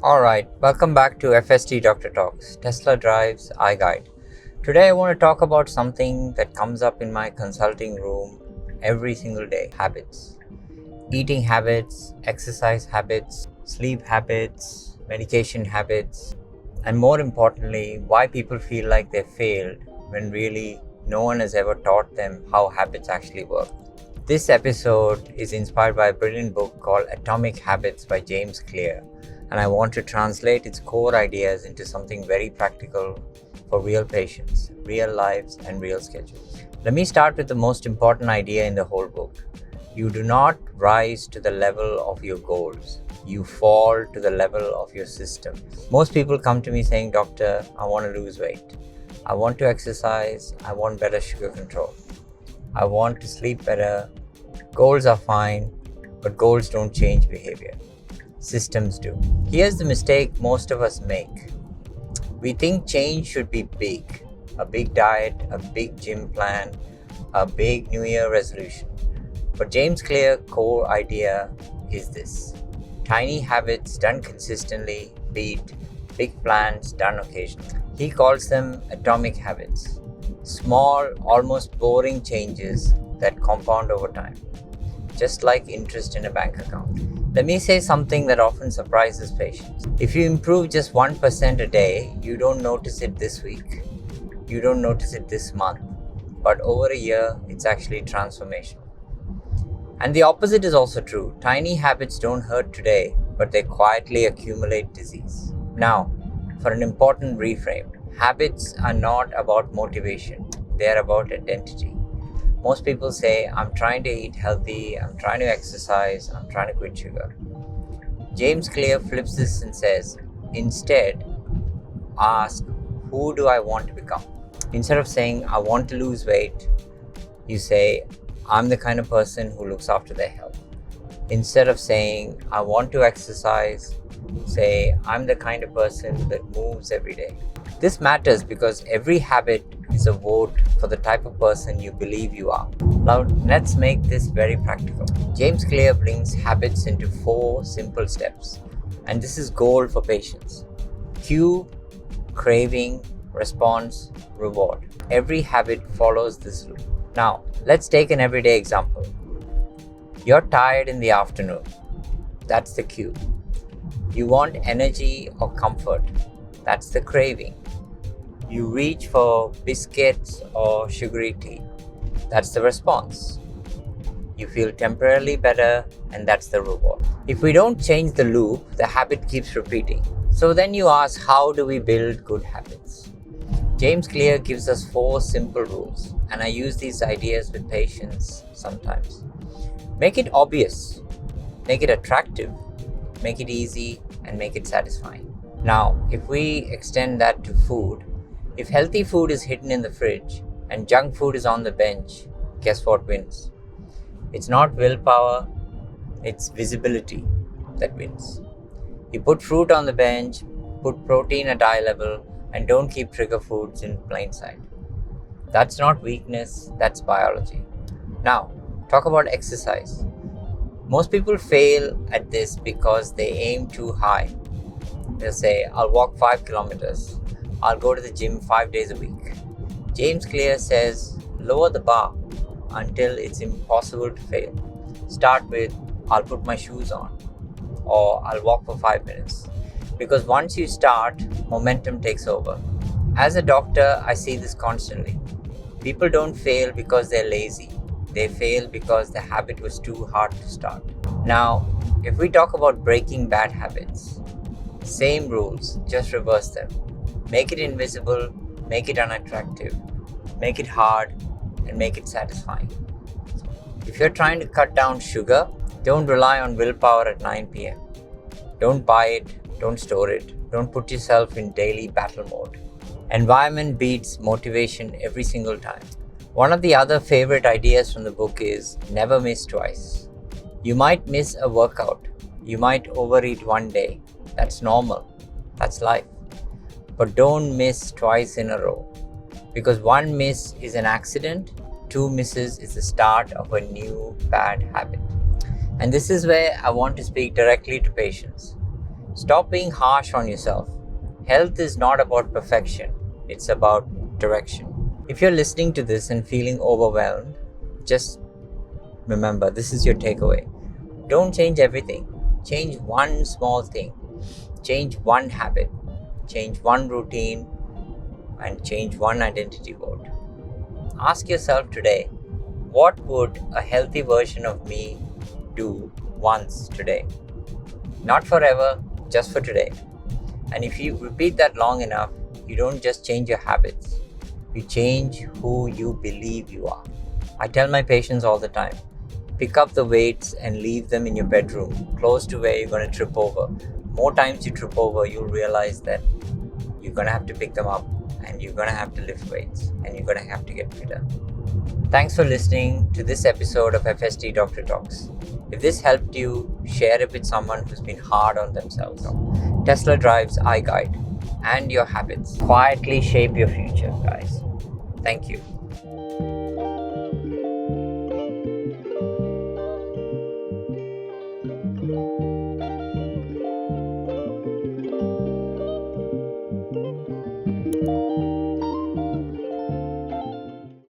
Alright, welcome back to FSD Doctor Talks, Tesla Drives, I Guide. Today I want to talk about something that comes up in my consulting room every single day: habits. Eating habits, exercise habits, sleep habits, medication habits, and more importantly, why people feel like they failed when really no one has ever taught them how habits actually work. This episode is inspired by a brilliant book called Atomic Habits by James Clear, and I want to translate its core ideas into something very practical for real patients, real lives, and real schedules. Let me start with the most important idea in the whole book. You do not rise to the level of your goals. You fall to the level of your system. Most people come to me saying, "Doctor, I want to lose weight. I want to exercise. I want better sugar control. I want to sleep better. Goals are fine, but goals don't change behavior. Systems do." Here's the mistake most of us make. We think change should be big. A big diet, a big gym plan, a big New Year resolution. But James Clear's core idea is this: tiny habits done consistently beat big plans done occasionally. He calls them atomic habits. Small, almost boring changes that compound over time, just like interest in a bank account. Let me say something that often surprises patients. If you improve just 1% a day, you don't notice it this week. You don't notice it this month. But over a year, it's actually transformational. And the opposite is also true. Tiny habits don't hurt today, but they quietly accumulate disease. Now, for an important reframe, habits are not about motivation. They are about identity. Most people say, "I'm trying to eat healthy, I'm trying to exercise, I'm trying to quit sugar." James Clear flips this and says, instead, ask, who do I want to become? Instead of saying, "I want to lose weight," you say, "I'm the kind of person who looks after their health." Instead of saying, "I want to exercise," say, "I'm the kind of person that moves every day." This matters because every habit is a vote for the type of person you believe you are. Now, let's make this very practical. James Clear brings habits into 4 simple steps, and this is gold for patients: cue, craving, response, reward. Every habit follows this loop. Now, let's take an everyday example. You're tired in the afternoon. That's the cue. You want energy or comfort. That's the craving. You reach for biscuits or sugary tea. That's the response. You feel temporarily better, and that's the reward. If we don't change the loop, the habit keeps repeating. So then you ask, how do we build good habits? James Clear gives us 4 simple rules, and I use these ideas with patients sometimes. Make it obvious, make it attractive, make it easy, and make it satisfying. Now, if we extend that to food, if healthy food is hidden in the fridge and junk food is on the bench, guess what wins? It's not willpower, it's visibility that wins. You put fruit on the bench, put protein at eye level, and don't keep trigger foods in plain sight. That's not weakness, that's biology. Now, talk about exercise. Most people fail at this because they aim too high. They'll say, "I'll walk 5 kilometers. I'll go to the gym 5 days a week." James Clear says, lower the bar until it's impossible to fail. Start with, "I'll put my shoes on," or "I'll walk for 5 minutes. Because once you start, momentum takes over. As a doctor, I see this constantly. People don't fail because they're lazy. They fail because the habit was too hard to start. Now, if we talk about breaking bad habits, same rules, just reverse them. Make it invisible, make it unattractive, make it hard, and make it satisfying. If you're trying to cut down sugar, don't rely on willpower at 9 p.m. Don't buy it, don't store it, don't put yourself in daily battle mode. Environment beats motivation every single time. One of the other favorite ideas from the book is never miss twice. You might miss a workout. You might overeat one day. That's normal. That's life. But don't miss twice in a row. Because 1 miss is an accident, 2 misses is the start of a new bad habit. And this is where I want to speak directly to patients. Stop being harsh on yourself. Health is not about perfection, it's about direction. If you're listening to this and feeling overwhelmed, just remember, this is your takeaway. Don't change everything. Change one small thing. Change one habit. Change one routine. And change one identity vote. Ask yourself today, what would a healthy version of me do once today? Not forever, just for today. And if you repeat that long enough, you don't just change your habits, you change who you believe you are. I tell my patients all the time, pick up the weights and leave them in your bedroom, close to where you're going to trip over. More times you trip over, you'll realize that you're going to have to pick them up and you're going to have to lift weights and you're going to have to get fitter. Thanks for listening to this episode of FSD Doctor Talks. If this helped you, share it with someone who's been hard on themselves. Tesla Drive's iGuide and your habits quietly shape your future, guys. Thank you.